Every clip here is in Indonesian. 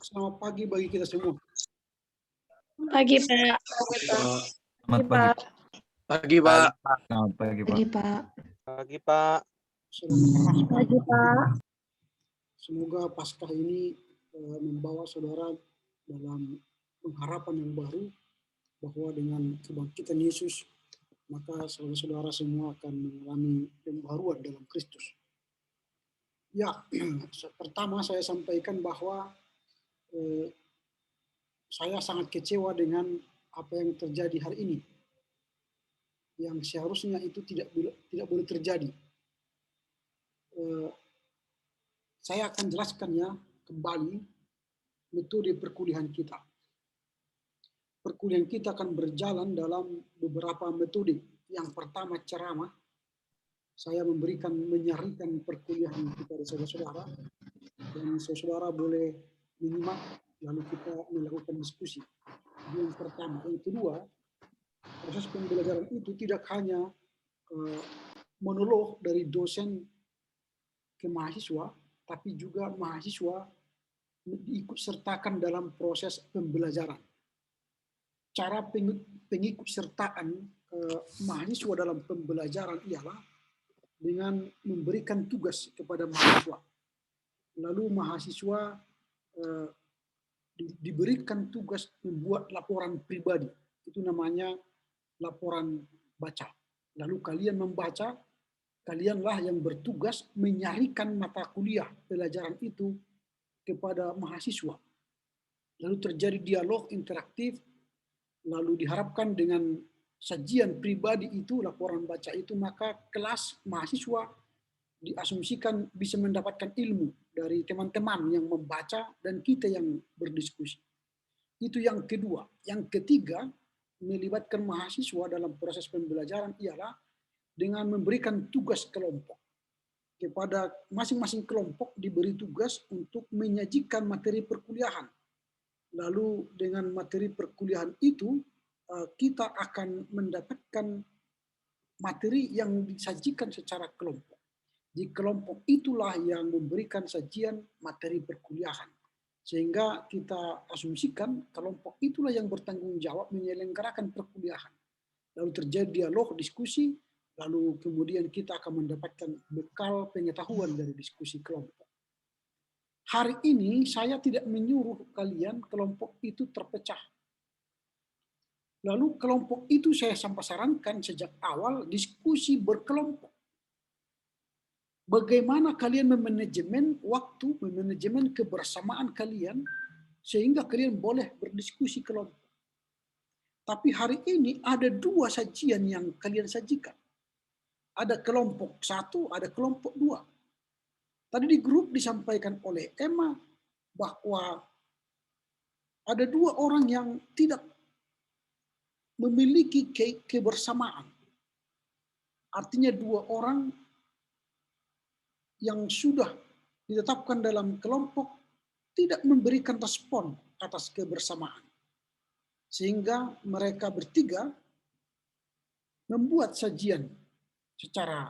Selamat pagi bagi kita semua. Pagi, Pak. Selamat pagi. Pagi, Pak. Selamat pagi, Pak. Pagi, Pak. Pagi, Pak. Selamat Pagi, Pak. Semoga Paskah ini membawa saudara dalam pengharapan yang baru bahwa dengan kebangkitan Yesus maka saudara-saudara semua akan mengalami pembaruan dalam Kristus. Ya, pertama saya sampaikan bahwa saya sangat kecewa dengan apa yang terjadi hari ini, yang seharusnya itu tidak boleh terjadi. Saya akan jelaskannya kembali metode perkuliahan kita. Perkuliahan kita akan berjalan dalam beberapa metode. Yang pertama ceramah. Saya menyarikan perkuliahan kepada saudara-saudara dan saudara boleh menyimak lalu kita melakukan diskusi. Itu yang pertama. Yang kedua, proses pembelajaran itu tidak hanya monolog dari dosen ke mahasiswa, tapi juga mahasiswa diikut sertakan dalam proses pembelajaran. Cara pengikut sertaan mahasiswa dalam pembelajaran ialah dengan memberikan tugas kepada mahasiswa. Lalu mahasiswa diberikan tugas membuat laporan pribadi. Itu namanya laporan baca. Lalu kalian membaca, kalianlah yang bertugas menyarikan mata kuliah pelajaran itu kepada mahasiswa. Lalu terjadi dialog interaktif, lalu diharapkan dengan sajian pribadi itu, laporan baca itu, maka kelas mahasiswa diasumsikan bisa mendapatkan ilmu dari teman-teman yang membaca dan kita yang berdiskusi. Itu yang kedua. Yang ketiga, melibatkan mahasiswa dalam proses pembelajaran ialah dengan memberikan tugas kelompok. Kepada masing-masing kelompok diberi tugas untuk menyajikan materi perkuliahan. Lalu dengan materi perkuliahan itu kita akan mendapatkan materi yang disajikan secara kelompok. Di kelompok itulah yang memberikan sajian materi perkuliahan. Sehingga kita asumsikan kelompok itulah yang bertanggung jawab menyelenggarakan perkuliahan. Lalu terjadi dialog, diskusi, lalu kemudian kita akan mendapatkan bekal pengetahuan dari diskusi kelompok. Hari ini saya tidak menyuruh kalian kelompok itu terpecah. Lalu kelompok itu saya sarankan sejak awal diskusi berkelompok. Bagaimana kalian memanajemen waktu, memanajemen kebersamaan kalian, sehingga kalian boleh berdiskusi kelompok. Tapi hari ini ada dua sajian yang kalian sajikan. Ada kelompok satu, ada kelompok dua. Tadi di grup disampaikan oleh Emma bahwa ada dua orang yang tidak memiliki kebersamaan. Artinya dua orang yang sudah ditetapkan dalam kelompok tidak memberikan respon atas kebersamaan. Sehingga mereka bertiga membuat sajian secara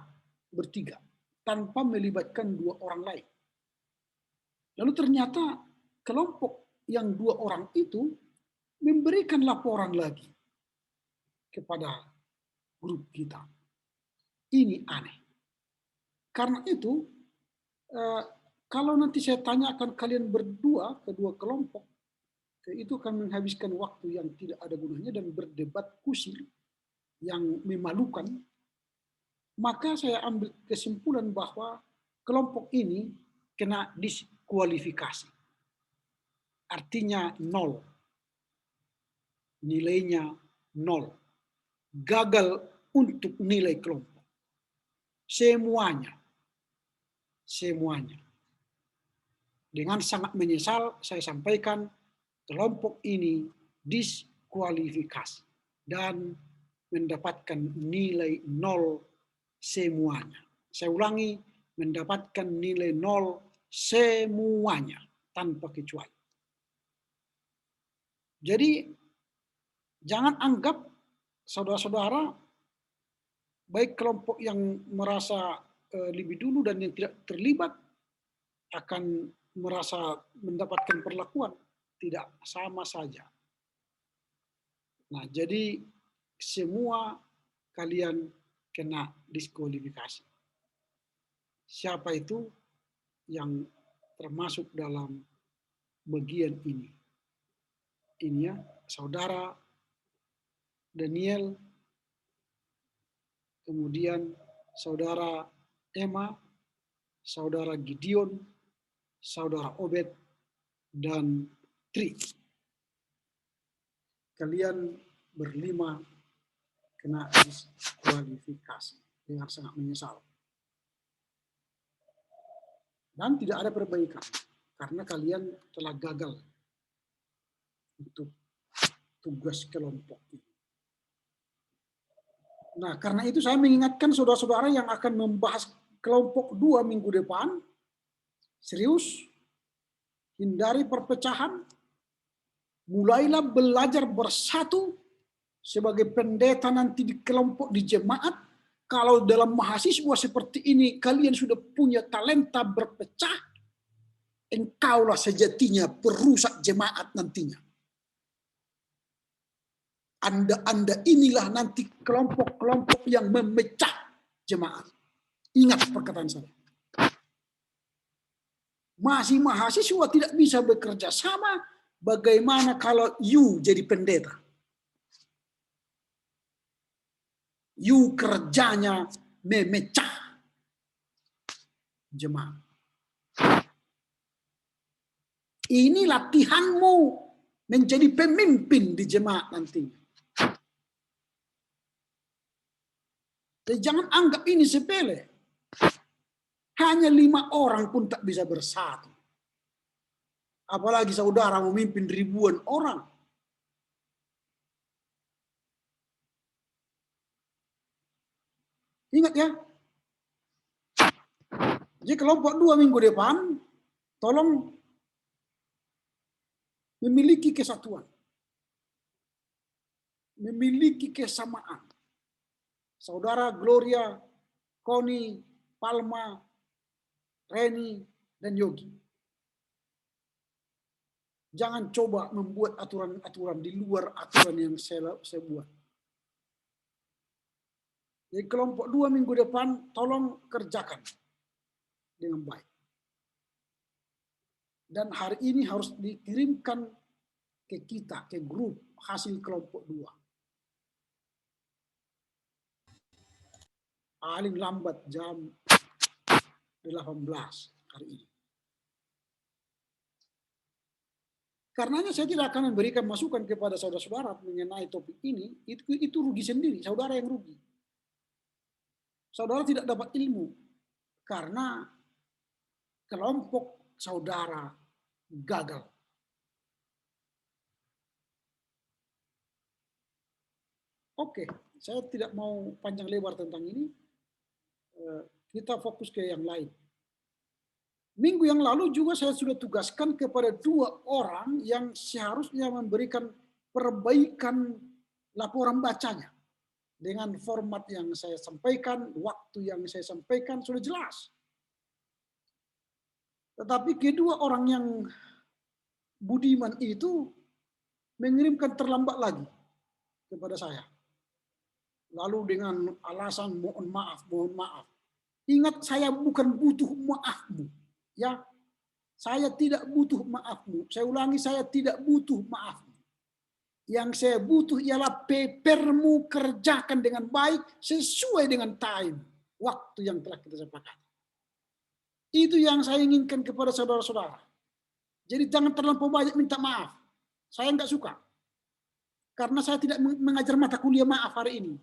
bertiga tanpa melibatkan dua orang lain. Lalu ternyata kelompok yang dua orang itu memberikan laporan lagi kepada grup kita. Ini aneh. Karena itu, kalau nanti saya tanyakan kalian berdua, kedua kelompok, itu akan menghabiskan waktu yang tidak ada gunanya dan berdebat kusir yang memalukan. Maka saya ambil kesimpulan bahwa kelompok ini kena diskualifikasi. Artinya 0. Nilainya 0. Gagal untuk nilai kelompok. Semuanya. Dengan sangat menyesal saya sampaikan kelompok ini diskualifikasi dan mendapatkan nilai 0 semuanya. Saya ulangi, mendapatkan nilai 0 semuanya tanpa kecuali. Jadi jangan anggap saudara-saudara baik kelompok yang merasa lebih dulu dan yang tidak terlibat akan merasa mendapatkan perlakuan. Tidak, sama saja. Nah, jadi semua kalian kena diskualifikasi. Siapa itu yang termasuk dalam bagian ini? Ini ya, saudara Daniel, kemudian saudara Emma, saudara Gideon, saudara Obed, dan Tri. Kalian berlima kena diskualifikasi dengan sangat menyesal. Dan tidak ada perbaikan karena kalian telah gagal untuk tugas kelompok ini. Nah, karena itu saya mengingatkan saudara-saudara yang akan membahas kelompok 2 minggu depan, serius, hindari perpecahan, mulailah belajar bersatu sebagai pendeta nanti di kelompok, di jemaat. Kalau dalam mahasiswa seperti ini kalian sudah punya talenta berpecah, engkaulah sejatinya perusak jemaat nantinya. Anda inilah nanti kelompok-kelompok yang memecah jemaat. Ingat perkataan saya. Masih mahasiswa tidak bisa bekerja sama, bagaimana kalau you jadi pendeta? You kerjanya memecah jemaat. Ini latihanmu menjadi pemimpin di jemaat nantinya. Jadi jangan anggap ini sepele. Hanya 5 orang pun tak bisa bersatu. Apalagi saudara memimpin ribuan orang. Ingat ya. Jadi kelompok 2 minggu depan, tolong memiliki kesatuan. Memiliki kesamaan. Saudara Gloria, Koni, Palma, Reni, dan Yogi. Jangan coba membuat aturan-aturan di luar aturan yang saya buat. Jadi kelompok 2 minggu depan tolong kerjakan dengan baik. Dan hari ini harus dikirimkan ke kita, ke grup hasil kelompok 2. Paling lambat jam 18 hari ini. Karenanya saya tidak akan memberikan masukan kepada saudara-saudara mengenai topik ini, itu rugi sendiri, saudara yang rugi. Saudara tidak dapat ilmu karena kelompok saudara gagal. Oke, saya tidak mau panjang lebar tentang ini. Kita fokus ke yang lain. Minggu yang lalu juga saya sudah tugaskan kepada 2 orang yang seharusnya memberikan perbaikan laporan bacanya. Dengan format yang saya sampaikan, waktu yang saya sampaikan sudah jelas. Tetapi kedua orang yang budiman itu mengirimkan terlambat lagi kepada saya. Lalu dengan alasan mohon maaf. Ingat, saya bukan butuh maafmu. Ya, saya tidak butuh maafmu. Saya ulangi, saya tidak butuh maafmu. Yang saya butuh ialah papermu kerjakan dengan baik sesuai dengan time, waktu yang telah kita sepakati. Itu yang saya inginkan kepada saudara-saudara. Jadi jangan terlampau banyak minta maaf. Saya nggak suka. Karena saya tidak mengajar mata kuliah maaf hari ini.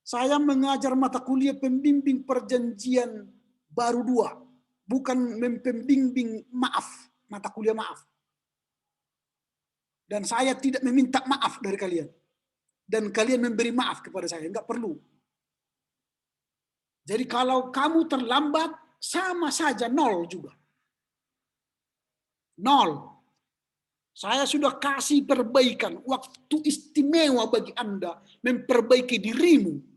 Saya mengajar mata kuliah pembimbing perjanjian baru 2. Bukan pembimbing maaf, mata kuliah maaf. Dan saya tidak meminta maaf dari kalian. Dan kalian memberi maaf kepada saya, enggak perlu. Jadi kalau kamu terlambat, sama saja 0 juga. 0. Saya sudah kasih perbaikan, waktu istimewa bagi Anda memperbaiki dirimu.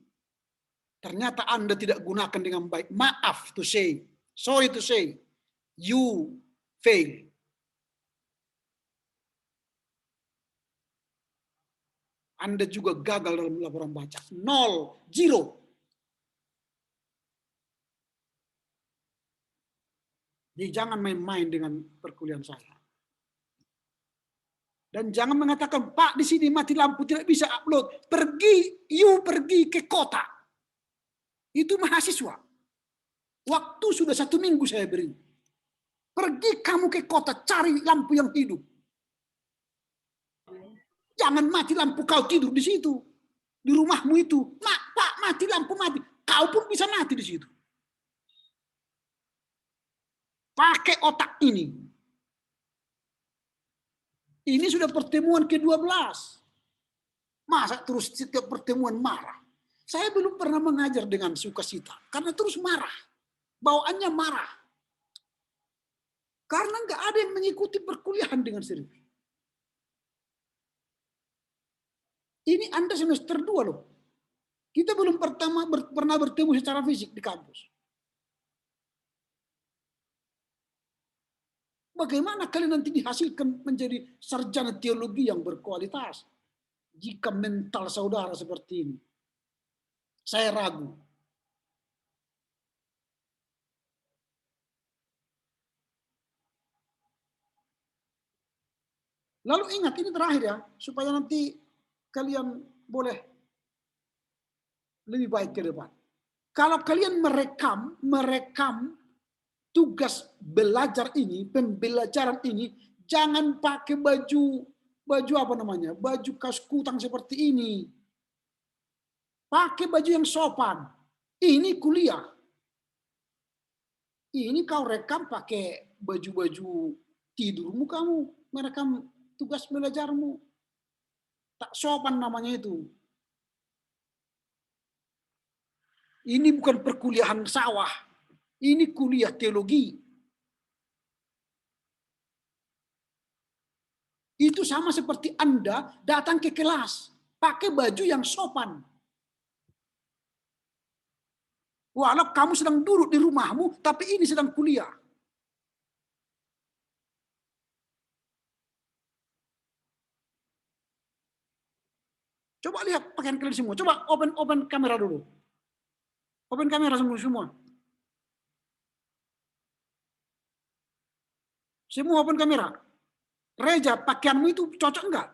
Ternyata Anda tidak gunakan dengan baik. Maaf to say, sorry to say. You fail. Anda juga gagal dalam laporan baca. 0, 0. Jadi jangan main-main dengan perkuliahan saya. Dan jangan mengatakan, Pak, di sini mati lampu, tidak bisa upload. Pergi ke kota. Itu mahasiswa. Waktu sudah 1 minggu saya beri. Pergi kamu ke kota, cari lampu yang hidup. Jangan mati lampu kau tidur di situ. Di rumahmu itu. Pak, mati lampu mati. Kau pun bisa mati di situ. Pakai otak ini. Ini sudah pertemuan ke-12. Masa terus setiap pertemuan marah? Saya belum pernah mengajar dengan sukacita. Karena terus marah. Bawaannya marah. Karena nggak ada yang mengikuti perkuliahan dengan serius. Ini Anda semester 2 loh. Kita belum pernah bertemu secara fisik di kampus. Bagaimana kalian nanti dihasilkan menjadi sarjana teologi yang berkualitas? Jika mental saudara seperti ini. Saya ragu. Lalu ingat, ini terakhir ya, supaya nanti kalian boleh lebih baik ke depan. Kalau kalian merekam tugas belajar ini, pembelajaran ini, jangan pakai baju apa namanya, baju kaos kutang seperti ini. Pakai baju yang sopan. Ini kuliah. Ini kau rekam pakai baju-baju tidurmu, kamu merekam tugas belajarmu. Tak sopan namanya itu. Ini bukan perkuliahan sawah. Ini kuliah teologi. Itu sama seperti Anda datang ke kelas. Pakai baju yang sopan. Walau kamu sedang duduk di rumahmu, tapi ini sedang kuliah. Coba lihat pakaian kalian semua. Coba open kamera dulu. Open kamera semua. Semua open kamera. Reja, pakaianmu itu cocok enggak?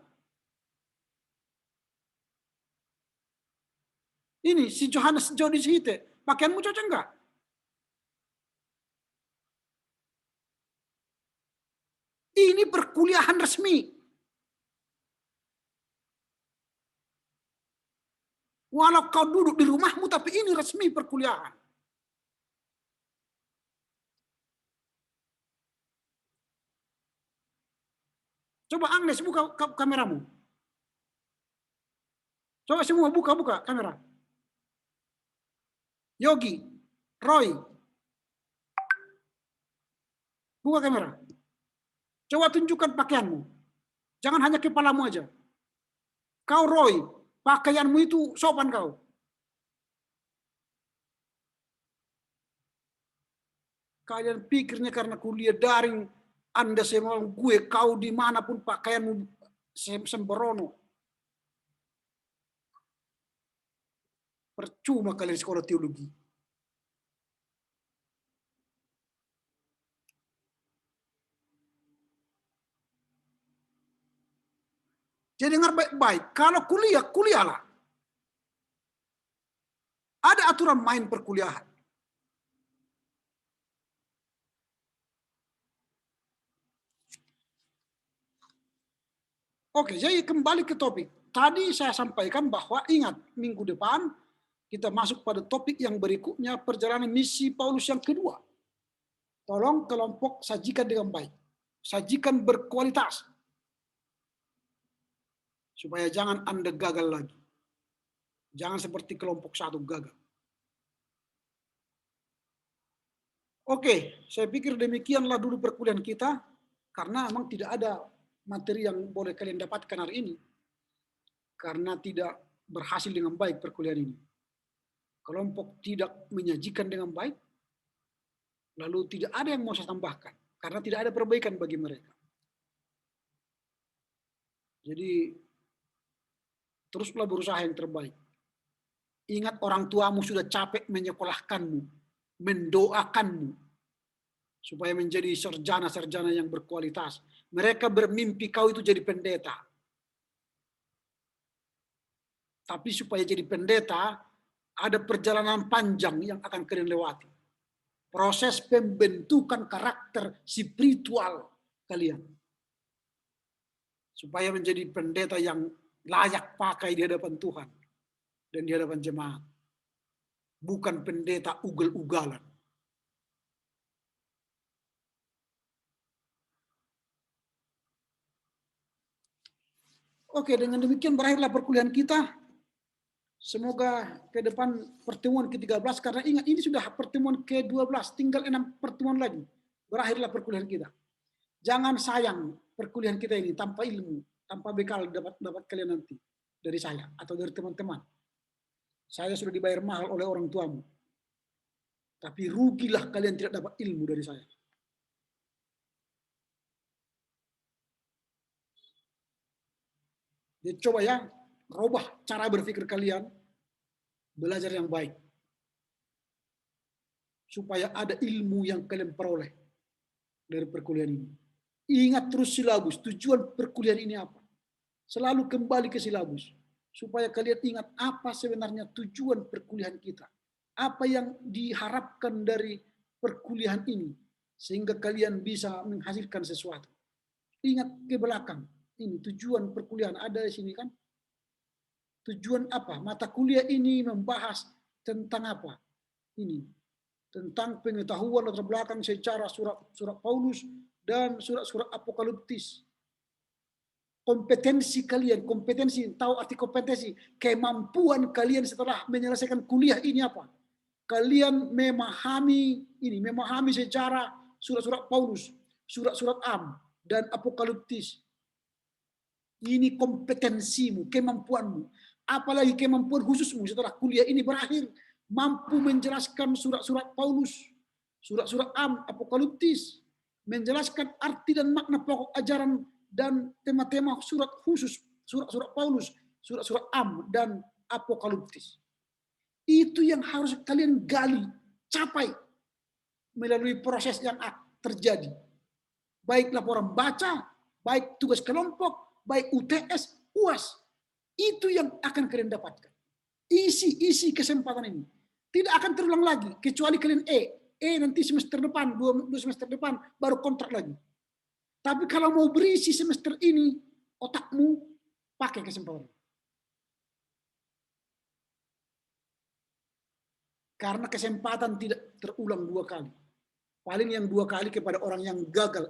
Ini si Johannes Jody Sihite, pakaianmu cocok enggak? Ini perkuliahan resmi. Walau kau duduk di rumahmu, tapi ini resmi perkuliahan. Coba Agnes buka kameramu. Coba semua buka kamera. Yogi, Roy, buka kamera. Coba tunjukkan pakaianmu. Jangan hanya kepalamu aja. Kau Roy, pakaianmu itu sopan kau. Kalian pikirnya karena kuliah daring, Anda semua gue, kau dimanapun pakaianmu sembrono. Percuma kalian sekolah teologi. Jadi dengar baik-baik. Kalau kuliah, kuliahlah. Ada aturan main perkuliahan. Oke, jadi kembali ke topik. Tadi saya sampaikan bahwa ingat, minggu depan kita masuk pada topik yang berikutnya, perjalanan misi Paulus yang kedua. Tolong kelompok sajikan dengan baik. Sajikan berkualitas. Supaya jangan Anda gagal lagi. Jangan seperti kelompok 1 gagal. Oke, saya pikir demikianlah dulu perkuliahan kita. Karena memang tidak ada materi yang boleh kalian dapatkan hari ini. Karena tidak berhasil dengan baik perkuliahan ini. Kelompok tidak menyajikan dengan baik. Lalu tidak ada yang mau saya tambahkan, karena tidak ada perbaikan bagi mereka. Jadi, teruslah berusaha yang terbaik. Ingat orang tuamu sudah capek menyekolahkanmu, mendoakanmu, supaya menjadi sarjana-sarjana yang berkualitas. Mereka bermimpi kau itu jadi pendeta. Tapi supaya jadi pendeta, ada perjalanan panjang yang akan kalian lewati. Proses pembentukan karakter spiritual kalian. Supaya menjadi pendeta yang layak pakai di hadapan Tuhan dan di hadapan jemaat. Bukan pendeta ugal-ugalan. Oke, dengan demikian berakhirlah perkuliahan kita. Semoga ke depan pertemuan ke-13, karena ingat ini sudah pertemuan ke-12, tinggal 6 pertemuan lagi. Berakhirlah perkuliahan kita. Jangan sayang perkuliahan kita ini tanpa ilmu, tanpa bekal dapat kalian nanti dari saya atau dari teman-teman. Saya sudah dibayar mahal oleh orang tuamu. Tapi rugilah kalian tidak dapat ilmu dari saya. Jadi coba ya, robah cara berpikir kalian, belajar yang baik. Supaya ada ilmu yang kalian peroleh dari perkuliahan ini. Ingat terus silabus, tujuan perkuliahan ini apa. Selalu kembali ke silabus. Supaya kalian ingat apa sebenarnya tujuan perkuliahan kita. Apa yang diharapkan dari perkuliahan ini. Sehingga kalian bisa menghasilkan sesuatu. Ingat ke belakang. Ini tujuan perkuliahan ada di sini kan. Tujuan apa? Mata kuliah ini membahas tentang apa? Ini. Tentang pengetahuan latar belakang secara surat Paulus dan surat-surat apokaliptis. Kompetensi kalian, kompetensi, tahu arti kompetensi, kemampuan kalian setelah menyelesaikan kuliah ini apa? Kalian memahami ini, memahami secara surat-surat Paulus, surat-surat Am dan apokaliptis. Ini kompetensimu, kemampuanmu. Apalagi kemampuan khususmu setelah kuliah ini berakhir. Mampu menjelaskan surat-surat Paulus, surat-surat Am, apokaliptis. Menjelaskan arti dan makna pokok ajaran dan tema-tema surat khusus, surat-surat Paulus, surat-surat Am, dan apokaliptis. Itu yang harus kalian gali, capai melalui proses yang terjadi. Baik laporan baca, baik tugas kelompok, baik UTS, UAS. Itu yang akan kalian dapatkan. Isi kesempatan ini. Tidak akan terulang lagi, kecuali kalian nanti semester depan, dua semester depan, baru kontrak lagi. Tapi kalau mau berisi semester ini, otakmu pakai kesempatan. Karena kesempatan tidak terulang 2 kali. Paling yang 2 kali kepada orang yang gagal,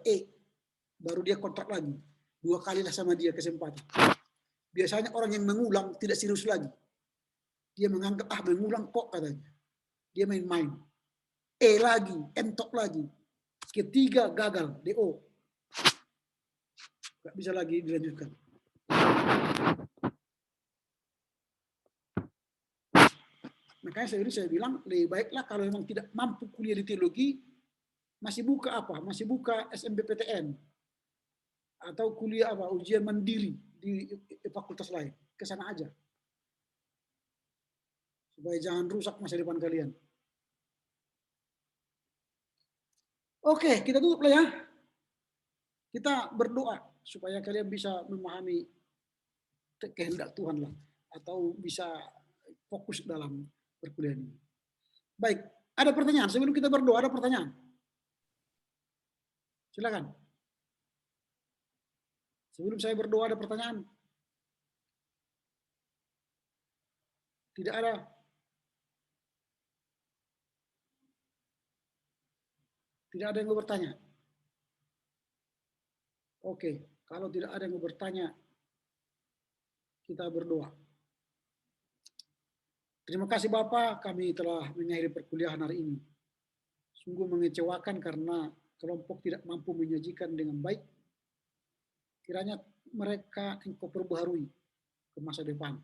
baru dia kontrak lagi. 2 kali lah sama dia kesempatan. Biasanya orang yang mengulang tidak serius lagi. Dia menganggap, mengulang kok katanya. Dia main-main. Lagi, entok lagi. Ketiga gagal, DO. Gak bisa lagi dilanjutkan. Makanya saya bilang, lebih baiklah kalau memang tidak mampu kuliah di teologi, masih buka apa? Masih buka SNMPTN. Atau kuliah apa? Ujian mandiri di fakultas lain. Ke sana aja. Supaya jangan rusak masa depan kalian. Oke, kita tutup lah ya. Kita berdoa supaya kalian bisa memahami kehendak Tuhan lah. Atau bisa fokus dalam perkuliahan ini. Baik, ada pertanyaan? Sebelum kita berdoa, ada pertanyaan? Silakan. Sebelum saya berdoa, ada pertanyaan? Tidak ada? Tidak ada yang mau bertanya? Oke, kalau tidak ada yang mau bertanya, kita berdoa. Terima kasih Bapak, kami telah mengakhiri perkuliahan hari ini. Sungguh mengecewakan karena kelompok tidak mampu menyajikan dengan baik. Kiranya mereka Engkau perbaharui ke masa depan.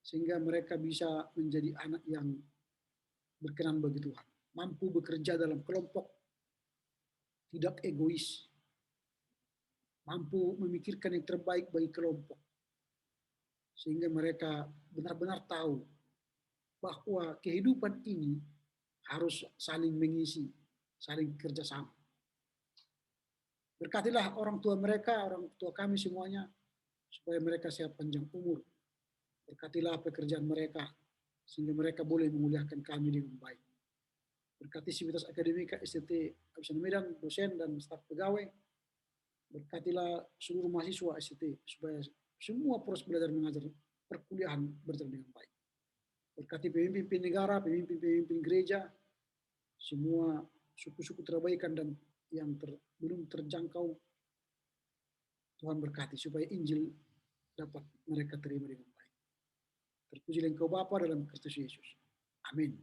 Sehingga mereka bisa menjadi anak yang berkenan bagi Tuhan. mampu bekerja dalam kelompok, tidak egois, mampu memikirkan yang terbaik bagi kelompok, sehingga mereka benar-benar tahu bahwa kehidupan ini harus saling mengisi, saling kerjasama. Berkatilah orang tua mereka, orang tua kami semuanya, supaya mereka sehat panjang umur. Berkatilah pekerjaan mereka, sehingga mereka boleh memuliakan kami dengan baik. Berkati Sivitas Akademika STT Kabupaten Medan, dosen dan staf pegawai. Berkatilah seluruh mahasiswa STT, supaya semua proses belajar mengajar perkuliahan berjalan dengan baik. Berkati pemimpin negara, pemimpin gereja, semua suku-suku terabaikan dan yang belum terjangkau, Tuhan berkati supaya Injil dapat mereka terima dengan baik. Terpujilah Engkau Bapa dalam Kristus Yesus. Amin.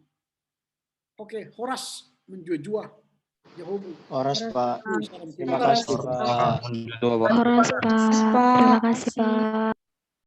Oke, Horas menjua-jua. Horas, Pak. Salam Terima Tuhan. kasih, Pak. Horas, Pak. Terima kasih, Pak.